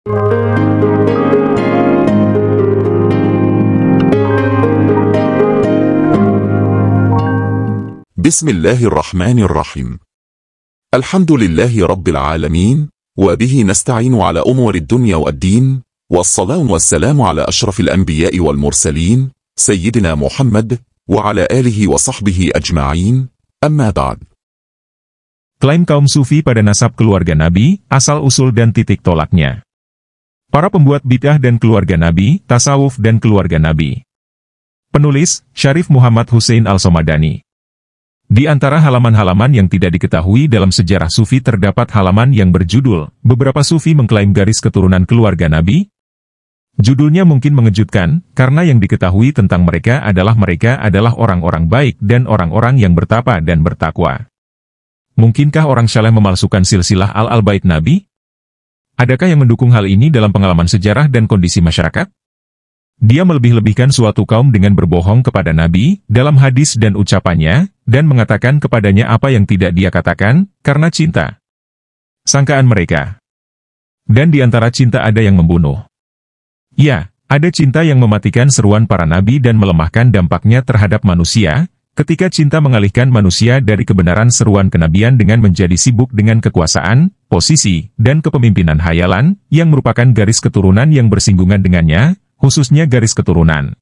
Bismillahirrahmanirrahim. Alhamdulillahi Rabbil Alamin, wa bihi nasta'inu ala umuri dunya wad-din, wassalatu wassalamu ala ashrafil anbiya'i wal mursalin, Sayyidina Muhammad, wa ala alihi wa sahbihi ajma'in, amma ba'd. Klaim kaum Sufi pada nasab keluarga Nabi, asal-usul dan titik tolaknya. Para pembuat bid'ah dan keluarga Nabi, tasawuf dan keluarga Nabi. Penulis, Syarif Muhammad Hussein Al-Somadani. Di antara halaman-halaman yang tidak diketahui dalam sejarah Sufi terdapat halaman yang berjudul, Beberapa Sufi Mengklaim Garis Keturunan Keluarga Nabi. Judulnya mungkin mengejutkan, karena yang diketahui tentang mereka adalah orang-orang baik dan orang-orang yang bertapa dan bertakwa. Mungkinkah orang saleh memalsukan silsilah al-bait Nabi? Adakah yang mendukung hal ini dalam pengalaman sejarah dan kondisi masyarakat? Dia melebih-lebihkan suatu kaum dengan berbohong kepada Nabi, dalam hadis dan ucapannya, dan mengatakan kepadanya apa yang tidak dia katakan, karena cinta. Sangkaan mereka. Dan di antara cinta ada yang membunuh. Ya, ada cinta yang mematikan seruan para nabi dan melemahkan dampaknya terhadap manusia, ketika cinta mengalihkan manusia dari kebenaran seruan kenabian dengan menjadi sibuk dengan kekuasaan, posisi, dan kepemimpinan hayalan, yang merupakan garis keturunan yang bersinggungan dengannya, khususnya garis keturunan.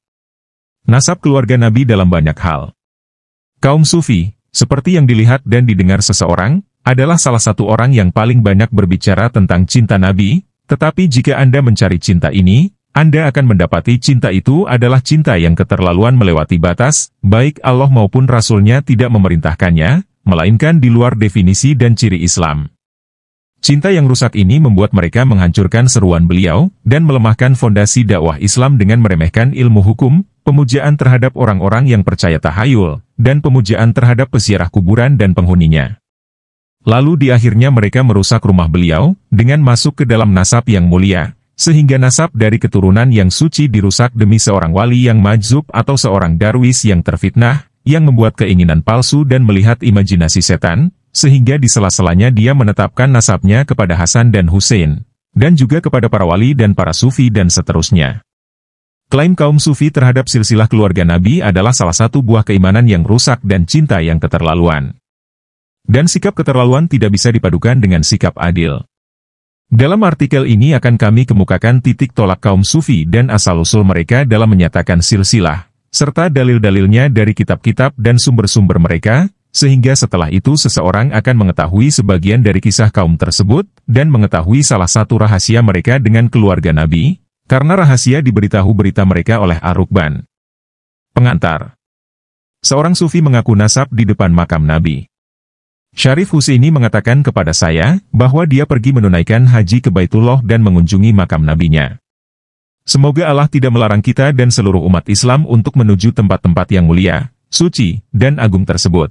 Nasab keluarga Nabi dalam banyak hal. Kaum Sufi, seperti yang dilihat dan didengar seseorang, adalah salah satu orang yang paling banyak berbicara tentang cinta Nabi, tetapi jika Anda mencari cinta ini, Anda akan mendapati cinta itu adalah cinta yang keterlaluan melewati batas, baik Allah maupun Rasul-Nya tidak memerintahkannya, melainkan di luar definisi dan ciri Islam. Cinta yang rusak ini membuat mereka menghancurkan seruan beliau, dan melemahkan fondasi dakwah Islam dengan meremehkan ilmu hukum, pemujaan terhadap orang-orang yang percaya tahayul, dan pemujaan terhadap peziarah kuburan dan penghuninya. Lalu di akhirnya mereka merusak rumah beliau, dengan masuk ke dalam nasab yang mulia, sehingga nasab dari keturunan yang suci dirusak demi seorang wali yang majzub atau seorang darwis yang terfitnah, yang membuat keinginan palsu dan melihat imajinasi setan, sehingga di sela-selanya dia menetapkan nasabnya kepada Hasan dan Hussein, dan juga kepada para wali dan para sufi dan seterusnya. Klaim kaum Sufi terhadap silsilah keluarga Nabi adalah salah satu buah keimanan yang rusak dan cinta yang keterlaluan. Dan sikap keterlaluan tidak bisa dipadukan dengan sikap adil. Dalam artikel ini akan kami kemukakan titik tolak kaum Sufi dan asal-usul mereka dalam menyatakan silsilah, serta dalil-dalilnya dari kitab-kitab dan sumber-sumber mereka, sehingga setelah itu seseorang akan mengetahui sebagian dari kisah kaum tersebut, dan mengetahui salah satu rahasia mereka dengan keluarga Nabi, karena rahasia diberitahu berita mereka oleh Ar-Rukban. Pengantar. Seorang Sufi mengaku nasab di depan makam Nabi. Syarif Husaini mengatakan kepada saya, bahwa dia pergi menunaikan haji ke Baitullah dan mengunjungi makam Nabinya. Semoga Allah tidak melarang kita dan seluruh umat Islam untuk menuju tempat-tempat yang mulia, suci, dan agung tersebut.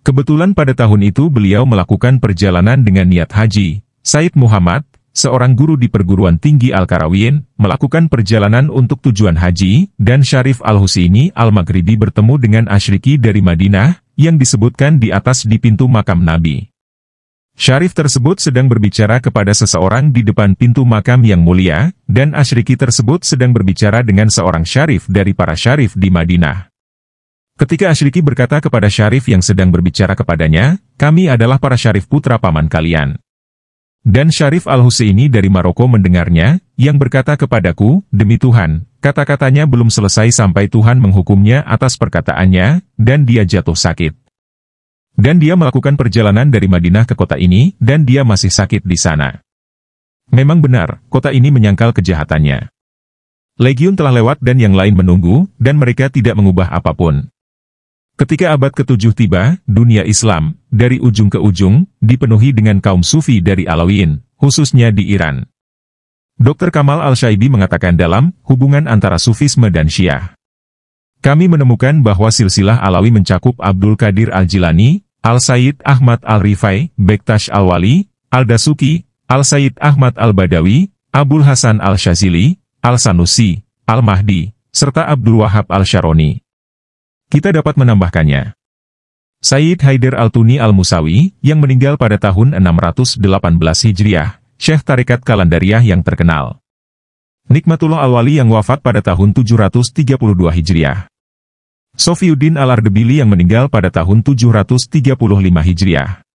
Kebetulan pada tahun itu beliau melakukan perjalanan dengan niat haji. Said Muhammad, seorang guru di perguruan tinggi Al-Qarawiyyin, melakukan perjalanan untuk tujuan haji, dan Syarif Al-Husaini Al-Maghribi bertemu dengan Asyriki dari Madinah, yang disebutkan di atas di pintu makam Nabi. Syarif tersebut sedang berbicara kepada seseorang di depan pintu makam yang mulia, dan Asyriki tersebut sedang berbicara dengan seorang syarif dari para syarif di Madinah. Ketika Asyriki berkata kepada syarif yang sedang berbicara kepadanya, kami adalah para syarif putra paman kalian. Dan Syarif Al-Husaini dari Maroko mendengarnya, yang berkata kepadaku, demi Tuhan, kata-katanya belum selesai sampai Tuhan menghukumnya atas perkataannya, dan dia jatuh sakit. Dan dia melakukan perjalanan dari Madinah ke kota ini, dan dia masih sakit di sana. Memang benar, kota ini menyangkal kejahatannya. Legiun telah lewat dan yang lain menunggu, dan mereka tidak mengubah apapun. Ketika abad ke-7 tiba, dunia Islam, dari ujung ke ujung, dipenuhi dengan kaum Sufi dari Alawiyin, khususnya di Iran. Dr. Kamal Al-Syaibi mengatakan dalam hubungan antara Sufisme dan Syiah. Kami menemukan bahwa silsilah Alawi mencakup Abdul Qadir Al-Jilani, Al-Sayyid Ahmad Al-Rifai, Bektash Al-Wali, Al-Dasuki, Al-Sayyid Ahmad Al-Badawi, Abul Hasan Al-Syazili, Al-Sanusi, Al-Mahdi, serta Abdul Wahab Al-Syaroni. Kita dapat menambahkannya. Sayyid Haidar Al-Tuni Al-Musawi, yang meninggal pada tahun 618 Hijriah, Syekh Tarekat Kalandariyah yang terkenal. Nikmatullah Al-Wali yang wafat pada tahun 732 Hijriah. Sofiyuddin Al-Ardebili yang meninggal pada tahun 735 Hijriah.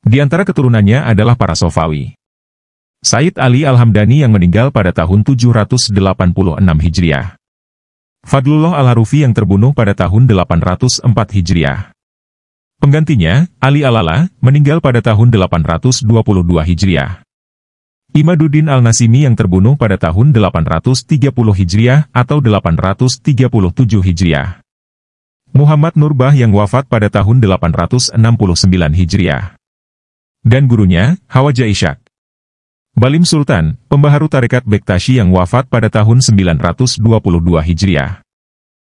Di antara keturunannya adalah para Sofawi. Said Ali Al-Hamdani yang meninggal pada tahun 786 Hijriah. Fadlullah Al-Harufi yang terbunuh pada tahun 804 Hijriah. Penggantinya, Ali Al-Ala, meninggal pada tahun 822 Hijriah. Imaduddin Al-Nasimi yang terbunuh pada tahun 830 Hijriah atau 837 Hijriah. Muhammad Nurbah yang wafat pada tahun 869 Hijriah. Dan gurunya, Hawaja Ishaq. Balim Sultan, pembaharu Tarekat Bektashi yang wafat pada tahun 922 Hijriah.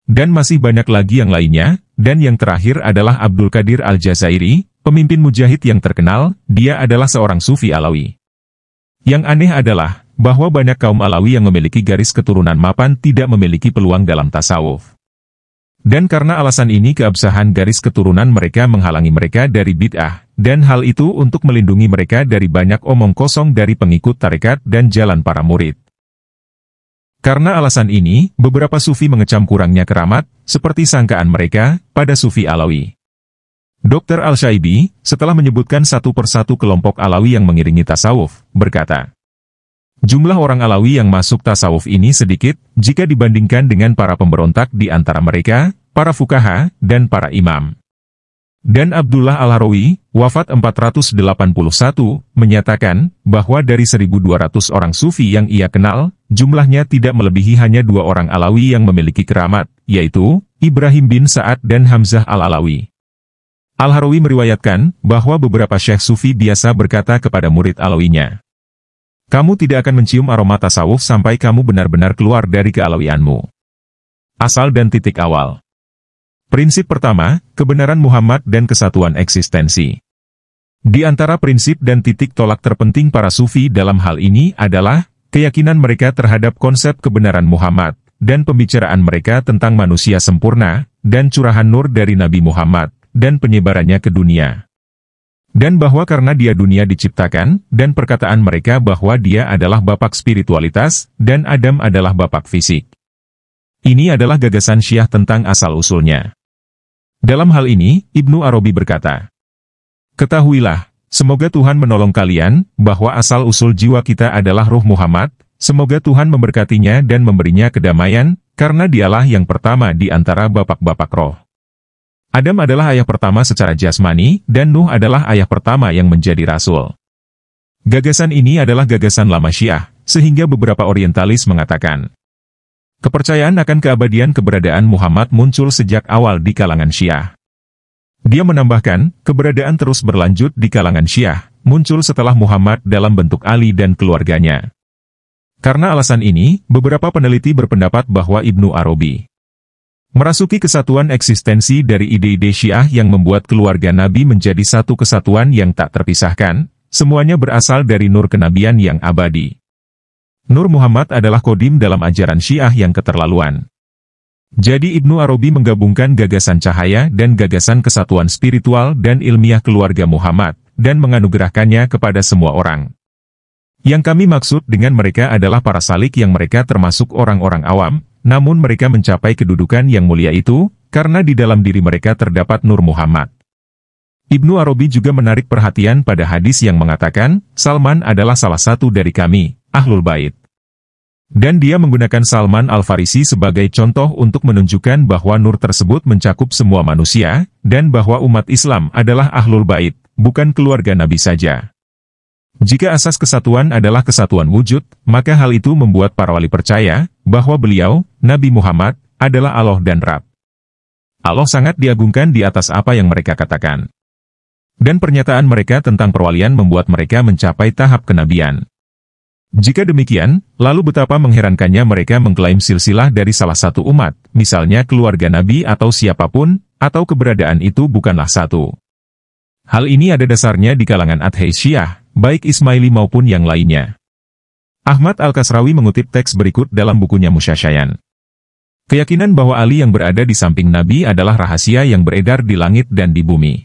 Dan masih banyak lagi yang lainnya, dan yang terakhir adalah Abdul Qadir Al-Jazairi, pemimpin mujahid yang terkenal, dia adalah seorang Sufi Alawi. Yang aneh adalah, bahwa banyak kaum Alawi yang memiliki garis keturunan mapan tidak memiliki peluang dalam tasawuf. Dan karena alasan ini keabsahan garis keturunan mereka menghalangi mereka dari bid'ah, dan hal itu untuk melindungi mereka dari banyak omong kosong dari pengikut tarekat dan jalan para murid. Karena alasan ini, beberapa Sufi mengecam kurangnya keramat, seperti sangkaan mereka, pada Sufi Alawi. Dr. Al-Syaibi, setelah menyebutkan satu persatu kelompok Alawi yang mengiringi tasawuf, berkata, jumlah orang Alawi yang masuk tasawuf ini sedikit, jika dibandingkan dengan para pemberontak di antara mereka, para fukaha, dan para imam. Dan Abdullah Al-Harawi, wafat 481, menyatakan, bahwa dari 1.200 orang Sufi yang ia kenal, jumlahnya tidak melebihi hanya 2 orang Alawi yang memiliki keramat, yaitu, Ibrahim bin Sa'ad dan Hamzah Al-Alawi. Al-Harawi meriwayatkan, bahwa beberapa syekh Sufi biasa berkata kepada murid Alawinya, kamu tidak akan mencium aroma tasawuf sampai kamu benar-benar keluar dari kealawianmu. Asal dan titik awal. Prinsip pertama, kebenaran Muhammad dan kesatuan eksistensi. Di antara prinsip dan titik tolak terpenting para Sufi dalam hal ini adalah, keyakinan mereka terhadap konsep kebenaran Muhammad, dan pembicaraan mereka tentang manusia sempurna, dan curahan nur dari Nabi Muhammad, dan penyebarannya ke dunia. Dan bahwa karena dia dunia diciptakan, dan perkataan mereka bahwa dia adalah bapak spiritualitas, dan Adam adalah bapak fisik. Ini adalah gagasan Syiah tentang asal-usulnya. Dalam hal ini, Ibnu Arabi berkata, ketahuilah, semoga Tuhan menolong kalian, bahwa asal-usul jiwa kita adalah ruh Muhammad, semoga Tuhan memberkatinya dan memberinya kedamaian, karena dialah yang pertama di antara bapak-bapak roh. Adam adalah ayah pertama secara jasmani, dan Nuh adalah ayah pertama yang menjadi rasul. Gagasan ini adalah gagasan lama Syiah, sehingga beberapa orientalis mengatakan, kepercayaan akan keabadian keberadaan Muhammad muncul sejak awal di kalangan Syiah. Dia menambahkan, keberadaan terus berlanjut di kalangan Syiah, muncul setelah Muhammad dalam bentuk Ali dan keluarganya. Karena alasan ini, beberapa peneliti berpendapat bahwa Ibnu Arabi merasuki kesatuan eksistensi dari ide-ide Syiah yang membuat keluarga Nabi menjadi satu kesatuan yang tak terpisahkan, semuanya berasal dari nur kenabian yang abadi. Nur Muhammad adalah kodim dalam ajaran Syiah yang keterlaluan. Jadi Ibnu Arabi menggabungkan gagasan cahaya dan gagasan kesatuan spiritual dan ilmiah keluarga Muhammad, dan menganugerahkannya kepada semua orang. Yang kami maksud dengan mereka adalah para salik yang mereka termasuk orang-orang awam, namun mereka mencapai kedudukan yang mulia itu, karena di dalam diri mereka terdapat Nur Muhammad. Ibnu Arabi juga menarik perhatian pada hadis yang mengatakan, Salman adalah salah satu dari kami, Ahlul Bait. Dan dia menggunakan Salman Al-Farisi sebagai contoh untuk menunjukkan bahwa nur tersebut mencakup semua manusia, dan bahwa umat Islam adalah Ahlul Bait, bukan keluarga Nabi saja. Jika asas kesatuan adalah kesatuan wujud, maka hal itu membuat para wali percaya, bahwa beliau, Nabi Muhammad, adalah Allah dan Rabb. Allah sangat diagungkan di atas apa yang mereka katakan. Dan pernyataan mereka tentang perwalian membuat mereka mencapai tahap kenabian. Jika demikian, lalu betapa mengherankannya mereka mengklaim silsilah dari salah satu umat, misalnya keluarga Nabi atau siapapun, atau keberadaan itu bukanlah satu. Hal ini ada dasarnya di kalangan atheis Syiah, baik Ismaili maupun yang lainnya. Ahmad Al-Kasrawi mengutip teks berikut dalam bukunya Musyasyayan. Keyakinan bahwa Ali yang berada di samping Nabi adalah rahasia yang beredar di langit dan di bumi.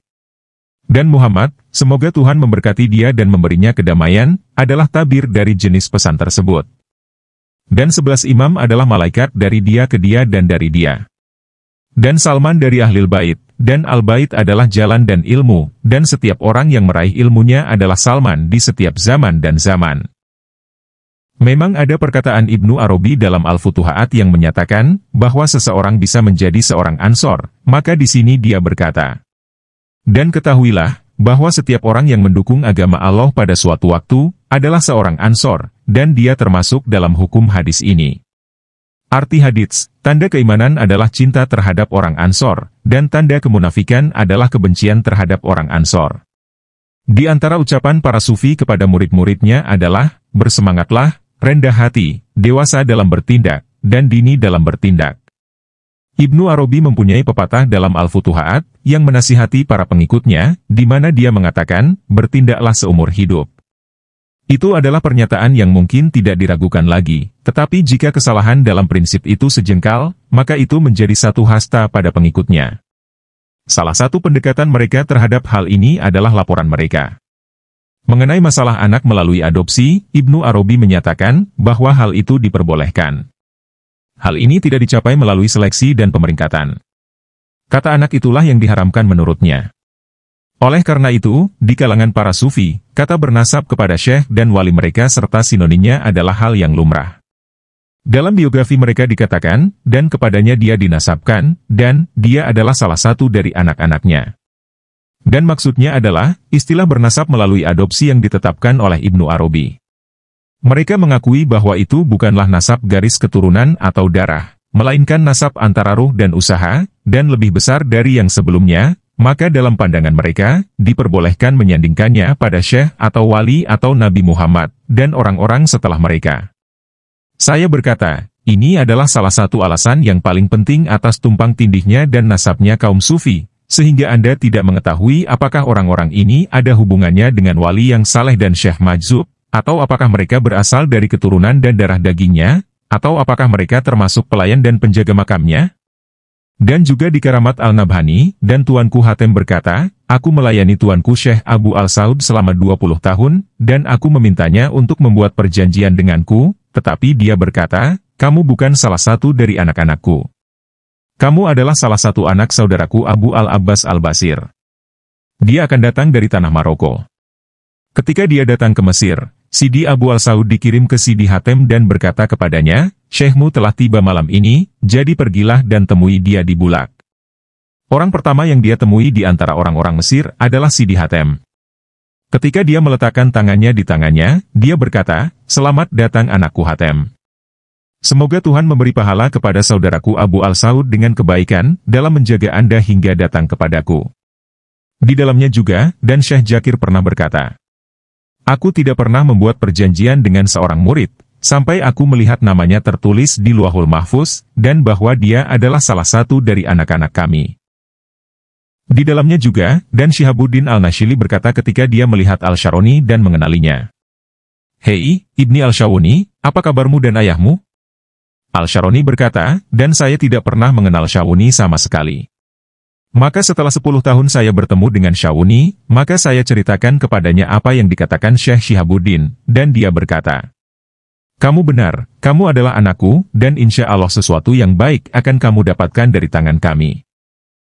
Dan Muhammad, semoga Tuhan memberkati dia dan memberinya kedamaian, adalah tabir dari jenis pesan tersebut. Dan 11 imam adalah malaikat dari dia ke dia dan dari dia. Dan Salman dari Ahlil Bait, dan Al-Bait adalah jalan dan ilmu, dan setiap orang yang meraih ilmunya adalah Salman di setiap zaman dan zaman. Memang ada perkataan Ibnu Arabi dalam Al-Futuhat yang menyatakan bahwa seseorang bisa menjadi seorang Ansor, maka di sini dia berkata, dan ketahuilah bahwa setiap orang yang mendukung agama Allah pada suatu waktu adalah seorang Ansor, dan dia termasuk dalam hukum hadis ini. Arti hadits, tanda keimanan adalah cinta terhadap orang Ansor, dan tanda kemunafikan adalah kebencian terhadap orang Ansor. Di antara ucapan para sufi kepada murid-muridnya adalah, bersemangatlah, rendah hati, dewasa dalam bertindak, dan dini dalam bertindak. Ibnu Arabi mempunyai pepatah dalam Al-Futuhat yang menasihati para pengikutnya, di mana dia mengatakan, bertindaklah seumur hidup. Itu adalah pernyataan yang mungkin tidak diragukan lagi, tetapi jika kesalahan dalam prinsip itu sejengkal, maka itu menjadi satu hasta pada pengikutnya. Salah satu pendekatan mereka terhadap hal ini adalah laporan mereka. Mengenai masalah anak melalui adopsi, Ibnu Arabi menyatakan bahwa hal itu diperbolehkan. Hal ini tidak dicapai melalui seleksi dan pemeringkatan. Kata anak itulah yang diharamkan menurutnya. Oleh karena itu, di kalangan para sufi, kata bernasab kepada syekh dan wali mereka serta sinonimnya adalah hal yang lumrah. Dalam biografi mereka dikatakan, dan kepadanya dia dinasabkan, dan dia adalah salah satu dari anak-anaknya. Dan maksudnya adalah, istilah bernasab melalui adopsi yang ditetapkan oleh Ibnu Arabi. Mereka mengakui bahwa itu bukanlah nasab garis keturunan atau darah, melainkan nasab antara ruh dan usaha, dan lebih besar dari yang sebelumnya, maka dalam pandangan mereka, diperbolehkan menyandingkannya pada syekh atau wali atau Nabi Muhammad, dan orang-orang setelah mereka. Saya berkata, ini adalah salah satu alasan yang paling penting atas tumpang tindihnya dan nasabnya kaum sufi, sehingga Anda tidak mengetahui apakah orang-orang ini ada hubungannya dengan wali yang saleh dan syekh majzub, atau apakah mereka berasal dari keturunan dan darah dagingnya, atau apakah mereka termasuk pelayan dan penjaga makamnya? Dan juga di Karamat Al-Nabhani, dan Tuanku Hatem berkata, aku melayani Tuanku Syekh Abu Al-Saud selama 20 tahun, dan aku memintanya untuk membuat perjanjian denganku, tetapi dia berkata, kamu bukan salah satu dari anak-anakku. Kamu adalah salah satu anak saudaraku Abu Al-Abbas Al-Basir. Dia akan datang dari tanah Maroko. Ketika dia datang ke Mesir, Sidi Abu Al-Saud dikirim ke Sidi Hatem dan berkata kepadanya, Syekhmu telah tiba malam ini, jadi pergilah dan temui dia di Bulak. Orang pertama yang dia temui di antara orang-orang Mesir adalah Sidi Hatem. Ketika dia meletakkan tangannya di tangannya, dia berkata, selamat datang anakku Hatem. Semoga Tuhan memberi pahala kepada saudaraku Abu Al-Saud dengan kebaikan dalam menjaga Anda hingga datang kepadaku. Di dalamnya juga, dan Syekh Jakir pernah berkata, aku tidak pernah membuat perjanjian dengan seorang murid, sampai aku melihat namanya tertulis di Lauhul Mahfuz, dan bahwa dia adalah salah satu dari anak-anak kami. Di dalamnya juga, dan Syihabuddin Al-Nashili berkata ketika dia melihat Al-Syaroni dan mengenalinya. Hei, Ibni Al-Syawuni, apa kabarmu dan ayahmu? Al-Syaroni berkata, dan saya tidak pernah mengenal Syawuni sama sekali. Maka setelah 10 tahun saya bertemu dengan Syawuni, maka saya ceritakan kepadanya apa yang dikatakan Syekh Syihabuddin, dan dia berkata, kamu benar, kamu adalah anakku, dan insya Allah sesuatu yang baik akan kamu dapatkan dari tangan kami.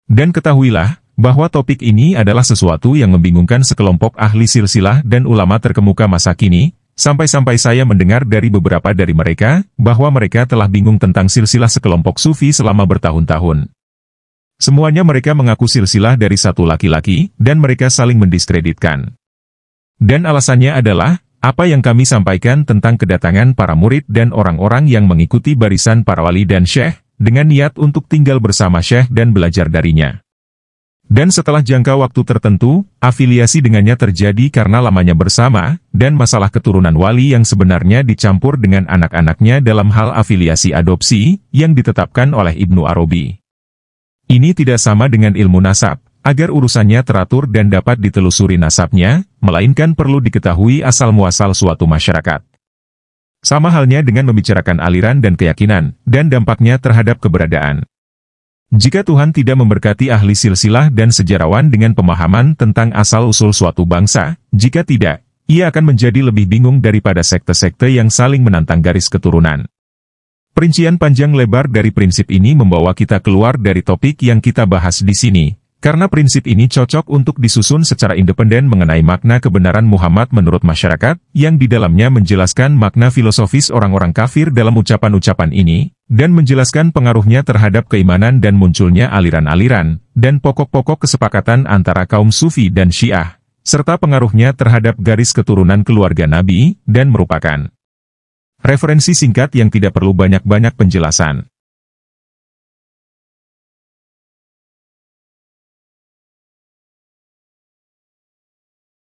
Dan ketahuilah, bahwa topik ini adalah sesuatu yang membingungkan sekelompok ahli silsilah dan ulama terkemuka masa kini, sampai-sampai saya mendengar dari beberapa dari mereka, bahwa mereka telah bingung tentang silsilah sekelompok sufi selama bertahun-tahun. Semuanya mereka mengaku silsilah dari satu laki-laki, dan mereka saling mendiskreditkan. Dan alasannya adalah, apa yang kami sampaikan tentang kedatangan para murid dan orang-orang yang mengikuti barisan para wali dan syekh, dengan niat untuk tinggal bersama syekh dan belajar darinya. Dan setelah jangka waktu tertentu, afiliasi dengannya terjadi karena lamanya bersama, dan masalah keturunan wali yang sebenarnya dicampur dengan anak-anaknya dalam hal afiliasi adopsi, yang ditetapkan oleh Ibnu Arabi. Ini tidak sama dengan ilmu nasab, agar urusannya teratur dan dapat ditelusuri nasabnya, melainkan perlu diketahui asal-muasal suatu masyarakat. Sama halnya dengan membicarakan aliran dan keyakinan, dan dampaknya terhadap keberadaan. Jika Tuhan tidak memberkati ahli silsilah dan sejarawan dengan pemahaman tentang asal-usul suatu bangsa, jika tidak, ia akan menjadi lebih bingung daripada sekte-sekte yang saling menantang garis keturunan. Perincian panjang lebar dari prinsip ini membawa kita keluar dari topik yang kita bahas di sini, karena prinsip ini cocok untuk disusun secara independen mengenai makna kebenaran Muhammad menurut masyarakat, yang di dalamnya menjelaskan makna filosofis orang-orang kafir dalam ucapan-ucapan ini, dan menjelaskan pengaruhnya terhadap keimanan dan munculnya aliran-aliran, dan pokok-pokok kesepakatan antara kaum Sufi dan Syiah, serta pengaruhnya terhadap garis keturunan keluarga Nabi, dan merupakan referensi singkat yang tidak perlu banyak-banyak penjelasan.